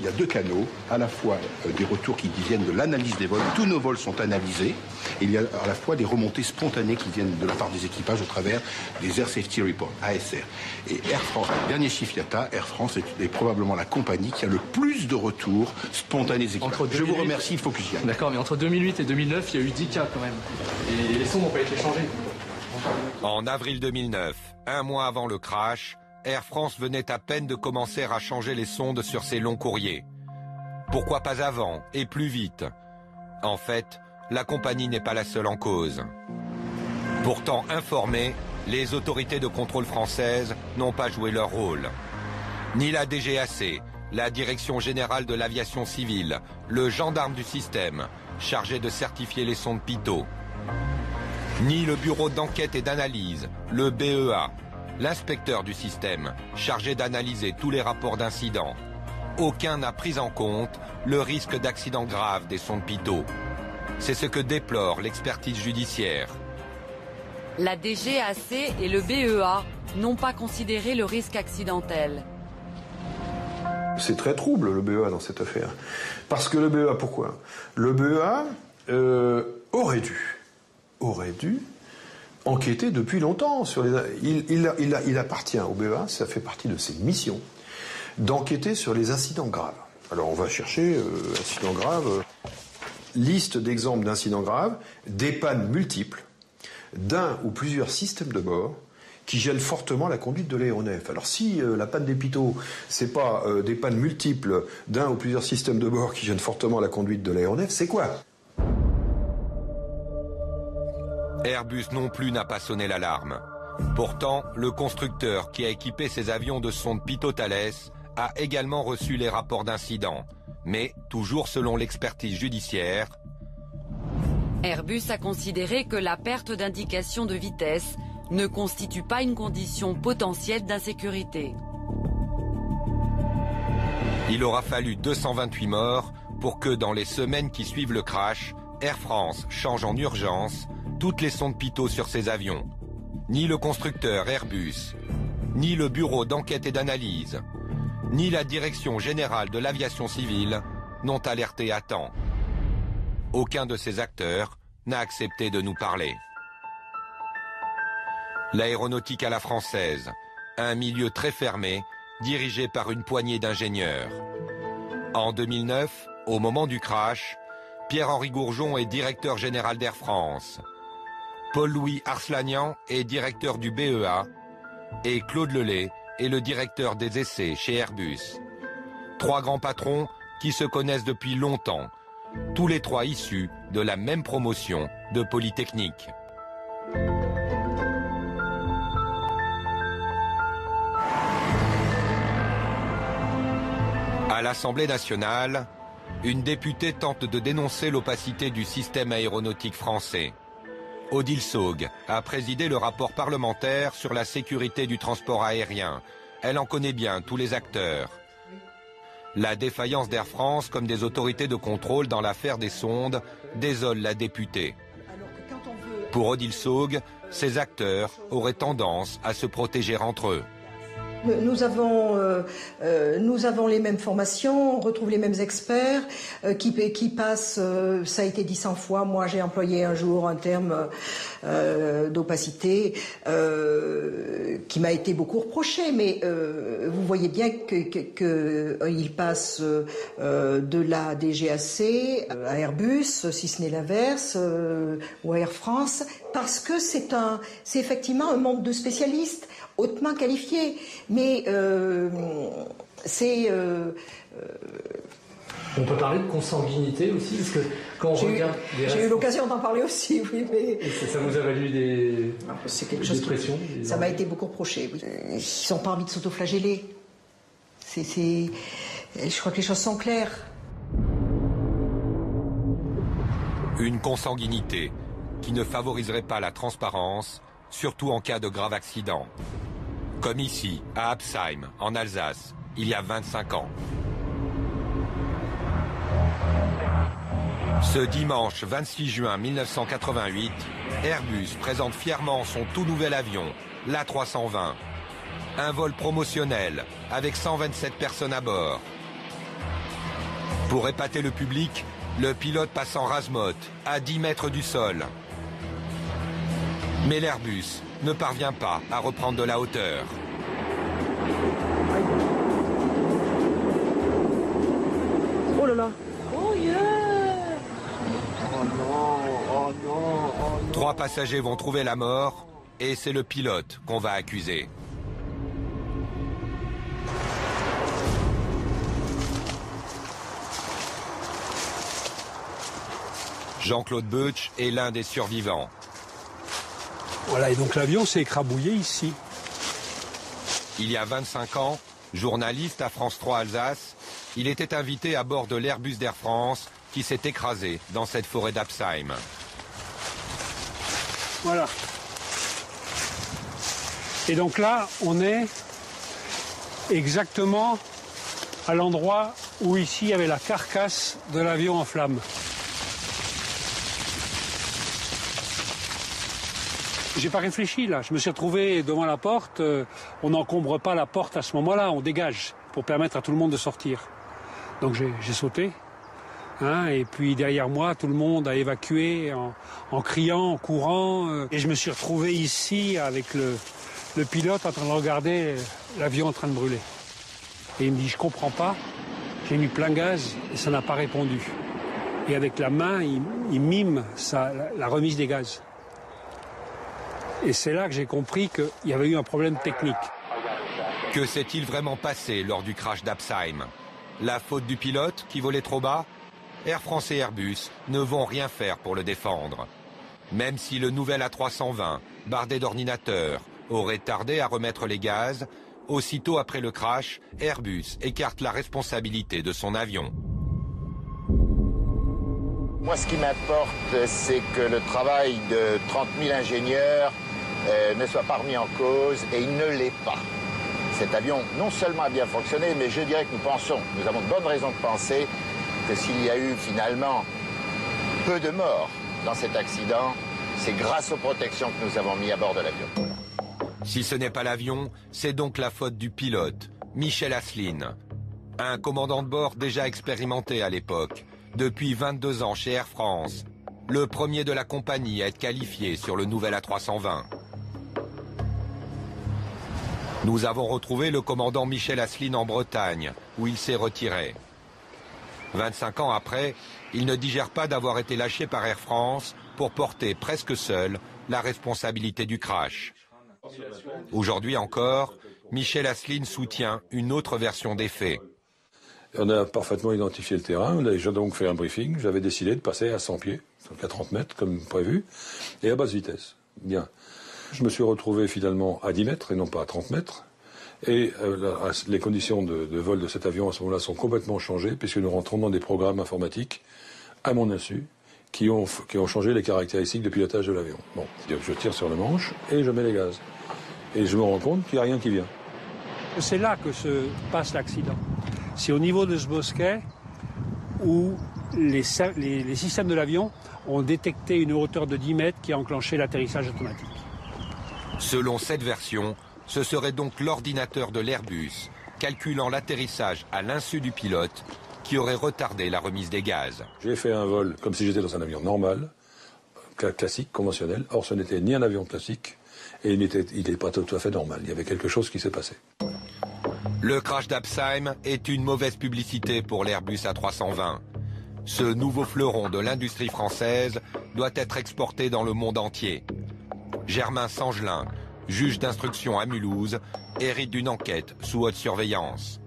il y a 2 canaux, à la fois des retours qui viennent de l'analyse des vols. Tous nos vols sont analysés. Et il y a à la fois des remontées spontanées qui viennent de la part des équipages au travers des Air Safety Reports, ASR. Et Air France, le dernier chiffre IATA, Air France est probablement la compagnie qui a le plus de retours spontanés des équipages. Je vous remercie, il faut que j'y aille. D'accord, mais entre 2008 et 2009, il y a eu 10 cas quand même. Et les sondes n'ont pas été changées. En avril 2009, un mois avant le crash, Air France venait à peine de commencer à changer les sondes sur ses longs courriers. Pourquoi pas avant et plus vite? En fait, la compagnie n'est pas la seule en cause. Pourtant informées, les autorités de contrôle françaises n'ont pas joué leur rôle. Ni la DGAC, la Direction Générale de l'Aviation Civile, le gendarme du système, chargé de certifier les sondes pitot. Ni le Bureau d'enquête et d'analyse, le BEA, l'inspecteur du système, chargé d'analyser tous les rapports d'incidents. Aucun n'a pris en compte le risque d'accident grave des sondes pitot. C'est ce que déplore l'expertise judiciaire. La DGAC et le BEA n'ont pas considéré le risque accidentel. C'est très trouble, le BEA, dans cette affaire. Parce que le BEA, pourquoi? Le BEA aurait dû enquêter depuis longtemps sur les... Il appartient au BEA, ça fait partie de ses missions, d'enquêter sur les incidents graves. Alors on va chercher incidents graves, liste d'exemples d'incidents graves, des pannes multiples d'un ou plusieurs systèmes de bord qui gênent fortement la conduite de l'aéronef. Alors si la panne des pitot, c'est pas des pannes multiples d'un ou plusieurs systèmes de bord qui gênent fortement la conduite de l'aéronef, c'est quoi? Airbus non plus n'a pas sonné l'alarme. Pourtant, le constructeur qui a équipé ses avions de sondes Pitot-Thales a également reçu les rapports d'incidents. Mais, toujours selon l'expertise judiciaire, Airbus a considéré que la perte d'indication de vitesse ne constitue pas une condition potentielle d'insécurité. Il aura fallu 228 morts pour que, dans les semaines qui suivent le crash, Air France change en urgence toutes les sondes pitot sur ses avions. Ni le constructeur Airbus, ni le bureau d'enquête et d'analyse, ni la Direction Générale de l'Aviation Civile n'ont alerté à temps. Aucun de ces acteurs n'a accepté de nous parler. L'aéronautique à la française, un milieu très fermé, dirigé par une poignée d'ingénieurs. En 2009, au moment du crash, Pierre-Henri Gourjon est directeur général d'Air France. Paul-Louis Arslanian est directeur du BEA et Claude Lelay est le directeur des essais chez Airbus. 3 grands patrons qui se connaissent depuis longtemps, tous les 3 issus de la même promotion de Polytechnique. À l'Assemblée nationale, une députée tente de dénoncer l'opacité du système aéronautique français. Odile Saugue a présidé le rapport parlementaire sur la sécurité du transport aérien. Elle en connaît bien tous les acteurs. La défaillance d'Air France comme des autorités de contrôle dans l'affaire des sondes désole la députée. Pour Odile Saugue, ces acteurs auraient tendance à se protéger entre eux. Nous avons les mêmes formations, on retrouve les mêmes experts qui passent, ça a été dit 100 fois, moi j'ai employé un jour un terme d'opacité qui m'a été beaucoup reproché, mais vous voyez bien qu'ils passent de la DGAC à Airbus, si ce n'est l'inverse, ou à Air France, parce que c'est effectivement un monde de spécialistes hautement qualifiés, mais c'est... On peut parler de consanguinité aussi, parce que quand on regarde... J'ai eu l'occasion d'en parler aussi, oui, mais... Et ça vous a valu des pressions Ça m'a été beaucoup reproché, oui. Ils n'ont pas envie de s'autoflageller. Je crois que les choses sont claires. Une consanguinité qui ne favoriserait pas la transparence, surtout en cas de grave accident. Comme ici, à Absheim, en Alsace, il y a 25 ans. Ce dimanche 26 juin 1988, Airbus présente fièrement son tout nouvel avion, l'A320. Un vol promotionnel avec 127 personnes à bord. Pour épater le public, le pilote passe en rase-motte, à 10 mètres du sol. Mais l'Airbus ne parvient pas à reprendre de la hauteur. Oh là là. Oh yeah. Oh non, oh non, oh non. 3 passagers vont trouver la mort et c'est le pilote qu'on va accuser. Jean-Claude Beutsch est l'un des survivants. Voilà, et donc l'avion s'est écrabouillé ici. Il y a 25 ans, journaliste à France 3 Alsace, il était invité à bord de l'Airbus d'Air France qui s'est écrasé dans cette forêt d'Absheim. Voilà. Et donc là, on est exactement à l'endroit où ici il y avait la carcasse de l'avion en flammes. J'ai pas réfléchi là, je me suis retrouvé devant la porte, on n'encombre pas la porte à ce moment-là, on dégage pour permettre à tout le monde de sortir. Donc j'ai sauté, et puis derrière moi tout le monde a évacué en criant, en courant, et je me suis retrouvé ici avec le pilote en train de regarder l'avion en train de brûler. Et il me dit je comprends pas, j'ai mis plein gaz et ça n'a pas répondu. Et avec la main il mime la remise des gaz. Et c'est là que j'ai compris qu'il y avait eu un problème technique. Que s'est-il vraiment passé lors du crash d'Absheim? La faute du pilote qui volait trop bas? Air France et Airbus ne vont rien faire pour le défendre. Même si le nouvel A320, bardé d'ordinateurs, aurait tardé à remettre les gaz, aussitôt après le crash, Airbus écarte la responsabilité de son avion. Moi, ce qui m'importe, c'est que le travail de 30 000 ingénieurs ne soit pas remis en cause, et il ne l'est pas. Cet avion, non seulement a bien fonctionné, mais je dirais que nous avons de bonnes raisons de penser que s'il y a eu finalement peu de morts dans cet accident, c'est grâce aux protections que nous avons mis à bord de l'avion. Si ce n'est pas l'avion, c'est donc la faute du pilote, Michel Asselyne. Un commandant de bord déjà expérimenté à l'époque, depuis 22 ans chez Air France, le premier de la compagnie à être qualifié sur le nouvel A320. Nous avons retrouvé le commandant Michel Asselyne en Bretagne, où il s'est retiré. 25 ans après, il ne digère pas d'avoir été lâché par Air France pour porter presque seul la responsabilité du crash. Aujourd'hui encore, Michel Asselyne soutient une autre version des faits. On a parfaitement identifié le terrain, on a déjà donc fait un briefing, j'avais décidé de passer à 100 pieds, donc à 30 mètres comme prévu, et à basse vitesse. Bien. Je me suis retrouvé finalement à 10 mètres et non pas à 30 mètres, et les conditions de vol de cet avion à ce moment-là sont complètement changées, puisque nous rentrons dans des programmes informatiques, à mon insu, qui ont changé les caractéristiques de pilotage de l'avion. Bon, je tire sur le manche et je mets les gaz. Et je me rends compte qu'il n'y a rien qui vient. C'est là que se passe l'accident. c'est au niveau de ce bosquet où les systèmes de l'avion ont détecté une hauteur de 10 mètres qui a enclenché l'atterrissage automatique. Selon cette version, ce serait donc l'ordinateur de l'Airbus, calculant l'atterrissage à l'insu du pilote, qui aurait retardé la remise des gaz. J'ai fait un vol comme si j'étais dans un avion normal, classique, conventionnel. Or, ce n'était ni un avion classique, et il n'était pas tout à fait normal. Il y avait quelque chose qui s'est passé. Le crash d'Absheim est une mauvaise publicité pour l'Airbus A320. Ce nouveau fleuron de l'industrie française doit être exporté dans le monde entier. Germain Sangelin, juge d'instruction à Mulhouse, hérite d'une enquête sous haute surveillance.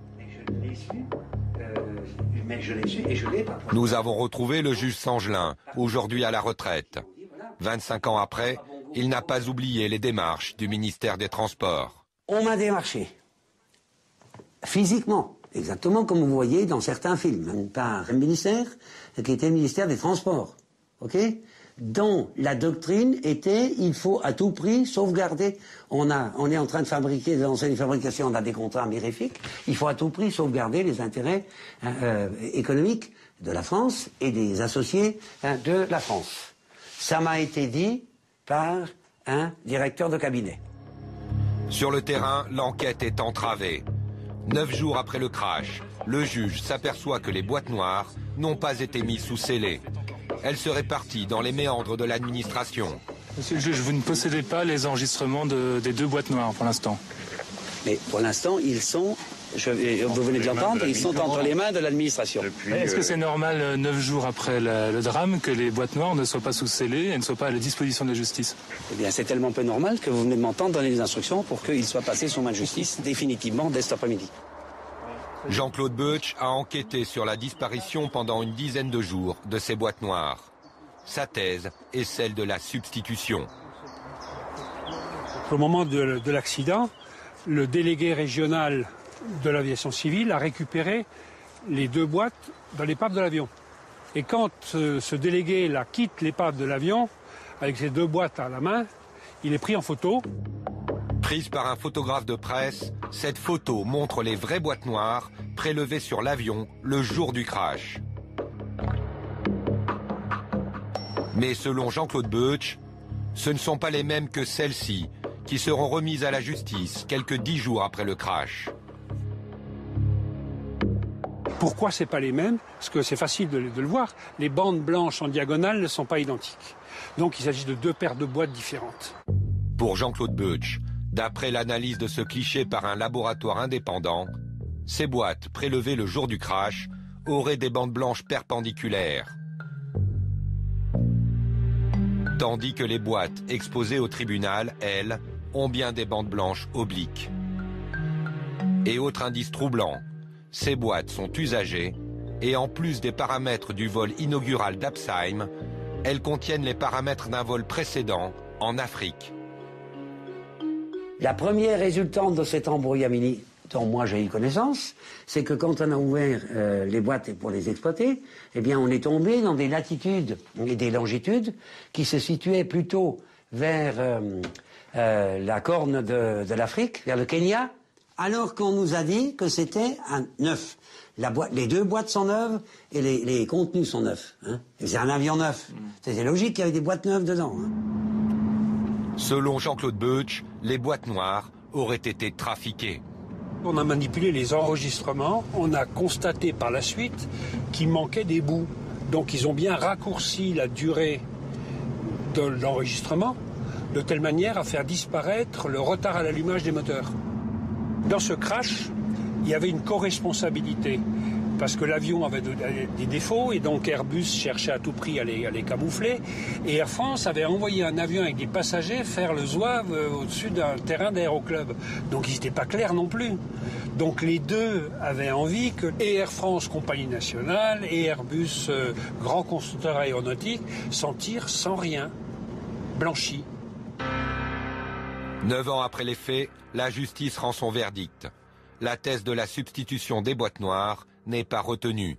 Nous avons retrouvé le juge Sangelin, aujourd'hui à la retraite. 25 ans après, il n'a pas oublié les démarches du ministère des Transports. On m'a démarché, physiquement, exactement comme vous voyez dans certains films, par un ministère qui était le ministère des Transports, dont la doctrine était il faut à tout prix sauvegarder. On est en train de fabriquer, de lancer une fabrication, on a des contrats mirifiques, il faut à tout prix sauvegarder les intérêts économiques de la France et des associés de la France. Ça m'a été dit par un directeur de cabinet. Sur le terrain, l'enquête est entravée. 9 jours après le crash, le juge s'aperçoit que les boîtes noires n'ont pas été mises sous scellé. Elles seraient parties dans les méandres de l'administration. Monsieur le juge, vous ne possédez pas les enregistrements des 2 boîtes noires pour l'instant? Mais pour l'instant, ils sont, vous venez de l'entendre, ils sont entre les mains de l'administration. Est-ce que c'est normal, 9 jours après le drame, que les boîtes noires ne soient pas sous scellé et ne soient pas à la disposition de la justice? Eh bien, c'est tellement peu normal que vous venez de m'entendre donner des instructions pour qu'ils soient passés sous main de justice définitivement dès cet après-midi. Jean-Claude Beuch a enquêté sur la disparition pendant une dizaine de jours de ces boîtes noires. Sa thèse est celle de la substitution. Au moment de l'accident, le délégué régional de l'aviation civile a récupéré les 2 boîtes dans l'épave de l'avion. Et quand ce délégué quitte l'épave de l'avion, avec ces 2 boîtes à la main, il est pris en photo. Prise par un photographe de presse, cette photo montre les vraies boîtes noires prélevées sur l'avion le jour du crash. Mais selon Jean-Claude Beuch, ce ne sont pas les mêmes que celles-ci, qui seront remises à la justice quelques 10 jours après le crash. Pourquoi c'est pas les mêmes? Parce que c'est facile de le voir. Les bandes blanches en diagonale ne sont pas identiques. Donc il s'agit de 2 paires de boîtes différentes. Pour Jean-Claude Beuch, d'après l'analyse de ce cliché par un laboratoire indépendant, ces boîtes prélevées le jour du crash auraient des bandes blanches perpendiculaires. Tandis que les boîtes exposées au tribunal, elles, ont bien des bandes blanches obliques. Et autre indice troublant, ces boîtes sont usagées et en plus des paramètres du vol inaugural d'Absheim, elles contiennent les paramètres d'un vol précédent en Afrique. La première résultante de cette embrouillamini dont moi j'ai eu connaissance, c'est que quand on a ouvert les boîtes pour les exploiter, eh bien on est tombé dans des latitudes et des longitudes qui se situaient plutôt vers la corne de l'Afrique, vers le Kenya, alors qu'on nous a dit que c'était un neuf. Les 2 boîtes sont neuves et les contenus sont neufs. C'est un avion neuf. C'était logique qu'il y avait des boîtes neuves dedans. Selon Jean-Claude Beuch, les boîtes noires auraient été trafiquées. On a manipulé les enregistrements, on a constaté par la suite qu'il manquait des bouts. Donc ils ont bien raccourci la durée de l'enregistrement de telle manière à faire disparaître le retard à l'allumage des moteurs. Dans ce crash, il y avait une co-responsabilité parce que l'avion avait des défauts et donc Airbus cherchait à tout prix à les camoufler et Air France avait envoyé un avion avec des passagers faire le zouave au-dessus d'un terrain d'aéroclub. Donc ils n'étaient pas clairs non plus. Donc les 2 avaient envie que et Air France, compagnie nationale, et Airbus, grand constructeur aéronautique, s'en tirent sans rien, blanchi. 9 ans après les faits, la justice rend son verdict. La thèse de la substitution des boîtes noires n'est pas retenue.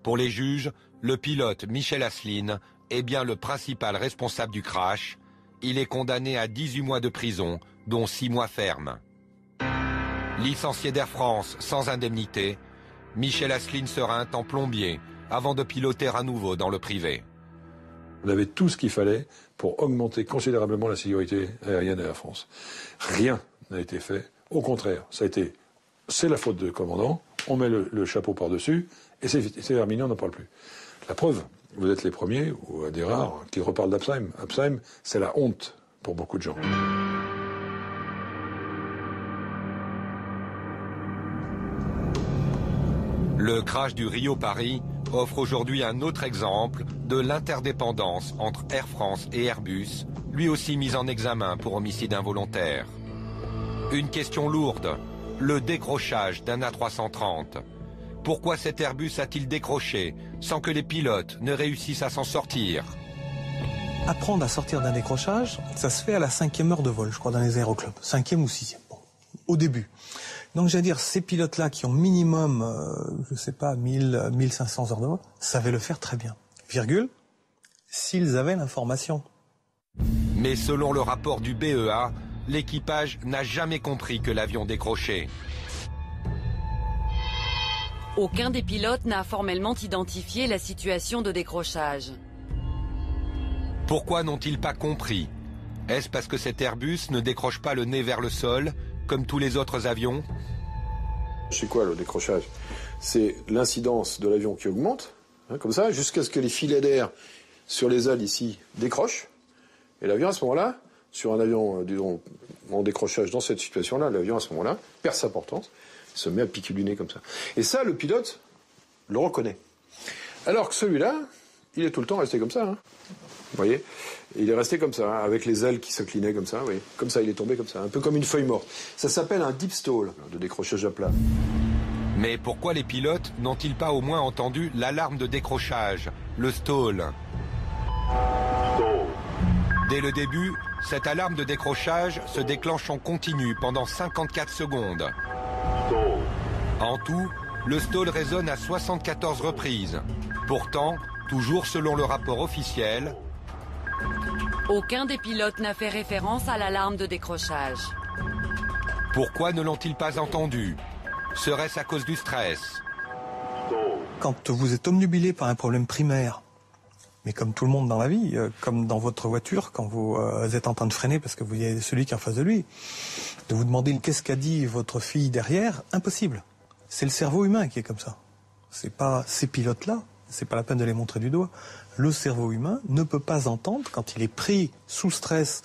Pour les juges, le pilote Michel Asselyne est bien le principal responsable du crash. Il est condamné à 18 mois de prison, dont 6 mois fermes. Licencié d'Air France sans indemnité, Michel Asselyne sera un temps plombier avant de piloter à nouveau dans le privé. On avait tout ce qu'il fallait pour augmenter considérablement la sécurité aérienne de Air France. Rien n'a été fait. Au contraire, c'est la faute du commandant, on met le chapeau par-dessus, et c'est terminé, on n'en parle plus. La preuve, vous êtes les premiers, ou des rares, qui reparlent d'Absheim. Absheim, c'est la honte pour beaucoup de gens. Le crash du Rio-Paris offre aujourd'hui un autre exemple de l'interdépendance entre Air France et Airbus, lui aussi mis en examen pour homicide involontaire. Une question lourde, le décrochage d'un A330. Pourquoi cet Airbus a-t-il décroché sans que les pilotes ne réussissent à s'en sortir? Apprendre à sortir d'un décrochage, ça se fait à la 5e heure de vol, je crois, dans les aéroclubs. 5e ou 6e, bon, au début. Donc, j'allais dire, ces pilotes-là qui ont minimum, je sais pas, 1000, 1500 heures de vol, savaient le faire très bien. Virgule, s'ils avaient l'information. Mais selon le rapport du BEA, l'équipage n'a jamais compris que l'avion décrochait. Aucun des pilotes n'a formellement identifié la situation de décrochage. Pourquoi n'ont-ils pas compris? Est-ce parce que cet Airbus ne décroche pas le nez vers le sol, comme tous les autres avions? C'est quoi le décrochage? C'est l'incidence de l'avion qui augmente, hein, comme ça, jusqu'à ce que les filets d'air sur les ailes ici décrochent. Et l'avion, à ce moment-là, sur un avion disons, en décrochage dans cette situation-là, l'avion, à ce moment-là, perd sa portance, se met à piquer du nez comme ça. Et ça, le pilote le reconnaît. Alors que celui-là, il est tout le temps resté comme ça. Hein. Vous voyez? Il est resté comme ça, hein, avec les ailes qui s'inclinaient comme ça. Vous voyez? Comme ça, il est tombé comme ça, un peu comme une feuille morte. Ça s'appelle un deep stall, de décrochage à plat. Mais pourquoi les pilotes n'ont-ils pas au moins entendu l'alarme de décrochage, le stall? Dès le début, cette alarme de décrochage se déclenche en continu pendant 54 secondes. En tout, le stall résonne à 74 reprises. Pourtant, toujours selon le rapport officiel, aucun des pilotes n'a fait référence à l'alarme de décrochage. Pourquoi ne l'ont-ils pas entendu? Serait-ce à cause du stress? Quand vous êtes obnubilé par un problème primaire, mais comme tout le monde dans la vie, comme dans votre voiture, quand vous êtes en train de freiner parce que vous y avez celui qui est en face de lui, de vous demander qu'est-ce qu'a dit votre fille derrière, impossible. C'est le cerveau humain qui est comme ça. C'est pas ces pilotes-là, c'est pas la peine de les montrer du doigt. Le cerveau humain ne peut pas entendre quand il est pris sous stress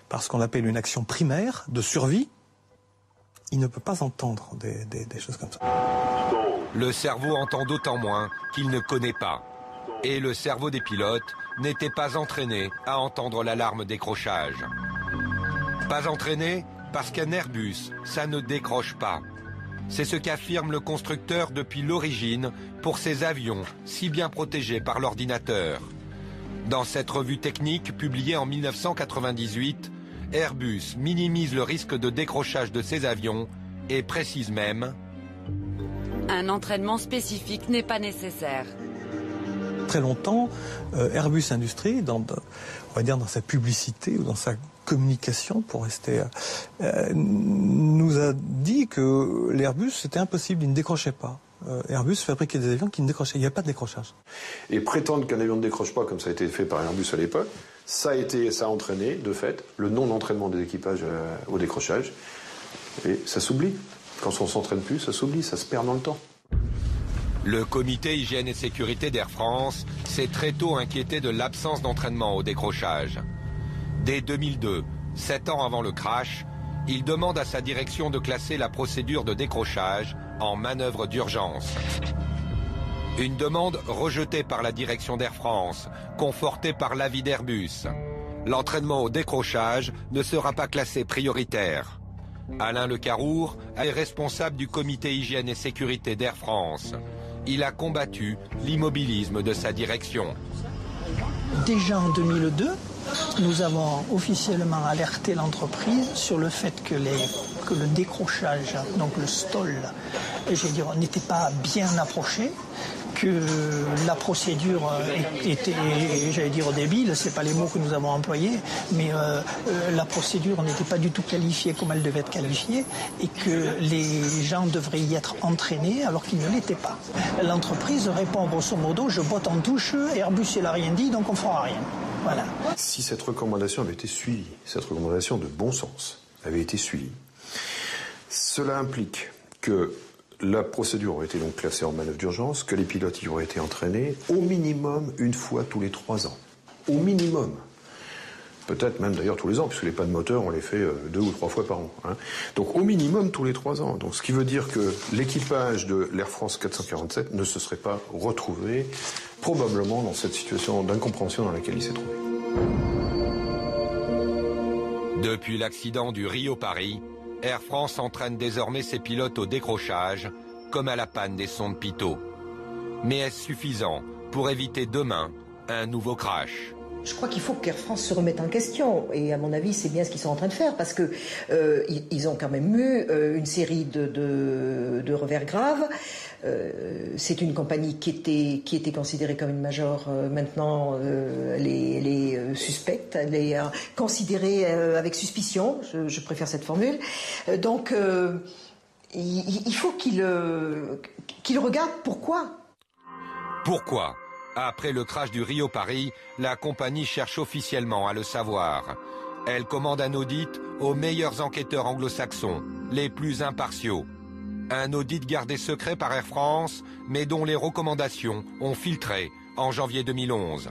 par ce qu'on appelle une action primaire de survie. Il ne peut pas entendre des choses comme ça. Le cerveau entend d'autant moins qu'il ne connaît pas. Et le cerveau des pilotes n'était pas entraîné à entendre l'alarme décrochage. Pas entraîné parce qu'un Airbus, ça ne décroche pas. C'est ce qu'affirme le constructeur depuis l'origine pour ses avions si bien protégés par l'ordinateur. Dans cette revue technique publiée en 1998, Airbus minimise le risque de décrochage de ses avions et précise même: un entraînement spécifique n'est pas nécessaire. Très longtemps, Airbus Industrie, on va dire dans sa publicité ou dans sa communication, pour rester, nous a dit que l'Airbus, c'était impossible, il ne décrochait pas. Airbus fabriquait des avions qui ne décrochaient, il n'y avait pas de décrochage. Et prétendre qu'un avion ne décroche pas, comme ça a été fait par Airbus à l'époque, ça a entraîné, de fait, le non-entraînement des équipages au décrochage. Et ça s'oublie. Quand on ne s'entraîne plus, ça s'oublie, ça se perd dans le temps. Le comité hygiène et sécurité d'Air France s'est très tôt inquiété de l'absence d'entraînement au décrochage. Dès 2002, 7 ans avant le crash, il demande à sa direction de classer la procédure de décrochage en manœuvre d'urgence. Une demande rejetée par la direction d'Air France, confortée par l'avis d'Airbus. L'entraînement au décrochage ne sera pas classé prioritaire. Alain Lecarour est responsable du comité hygiène et sécurité d'Air France. Il a combattu l'immobilisme de sa direction. Déjà en 2002, nous avons officiellement alerté l'entreprise sur le fait que le décrochage, donc le stall, n'était pas bien approché, que la procédure était, j'allais dire, débile, c'est pas les mots que nous avons employés, mais la procédure n'était pas du tout qualifiée comme elle devait être qualifiée et que les gens devraient y être entraînés alors qu'ils ne l'étaient pas. L'entreprise répond grosso modo, je botte en touche, Airbus il n'a rien dit, donc on ne fera rien. Voilà. Si cette recommandation avait été suivie, cette recommandation de bon sens avait été suivie, cela implique que la procédure aurait été donc classée en manœuvre d'urgence, que les pilotes y auraient été entraînés au minimum une fois tous les 3 ans. Au minimum. Peut-être même d'ailleurs tous les ans, puisque les pannes moteurs, on les fait 2 ou 3 fois par an. Hein. Donc au minimum tous les 3 ans. Donc ce qui veut dire que l'équipage de l'Air France 447 ne se serait pas retrouvé probablement dans cette situation d'incompréhension dans laquelle il s'est trouvé. Depuis l'accident du Rio-Paris, Air France entraîne désormais ses pilotes au décrochage, comme à la panne des sondes pitot. Mais est-ce suffisant pour éviter demain un nouveau crash ? Je crois qu'il faut qu'Air France se remette en question. Et à mon avis, c'est bien ce qu'ils sont en train de faire parce que ils ont quand même eu une série de revers graves. C'est une compagnie qui était considérée comme une major. Maintenant, elle est suspecte. Elle est considérée avec suspicion. Je préfère cette formule. Donc, il faut qu'il regarde pourquoi. Pourquoi ? Après le crash du Rio-Paris, la compagnie cherche officiellement à le savoir. Elle commande un audit aux meilleurs enquêteurs anglo-saxons, les plus impartiaux. Un audit gardé secret par Air France, mais dont les recommandations ont filtré en janvier 2011.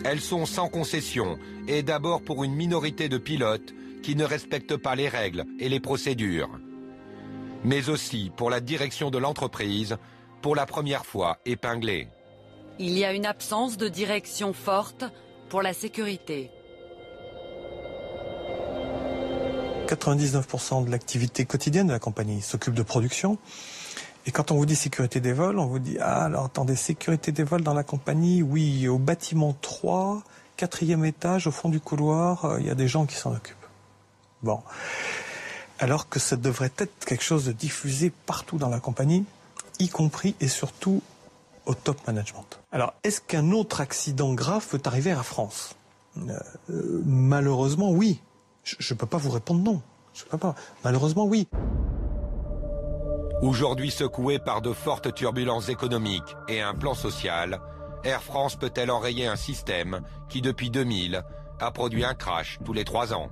Elles sont sans concession, et d'abord pour une minorité de pilotes qui ne respectent pas les règles et les procédures. Mais aussi pour la direction de l'entreprise, pour la première fois épinglée. Il y a une absence de direction forte pour la sécurité. 99% de l'activité quotidienne de la compagnie s'occupe de production. Et quand on vous dit sécurité des vols, on vous dit « Ah, alors attendez, sécurité des vols dans la compagnie, oui, au bâtiment 3, 4e étage, au fond du couloir, il y a des gens qui s'en occupent. » Bon. Alors que ça devrait être quelque chose de diffusé partout dans la compagnie, y compris et surtout au top management. Alors, est-ce qu'un autre accident grave peut arriver à France ? Malheureusement, oui. Je ne peux pas vous répondre non. Je peux pas. Malheureusement, oui. Aujourd'hui secouée par de fortes turbulences économiques et un plan social, Air France peut-elle enrayer un système qui, depuis 2000, a produit un crash tous les 3 ans ?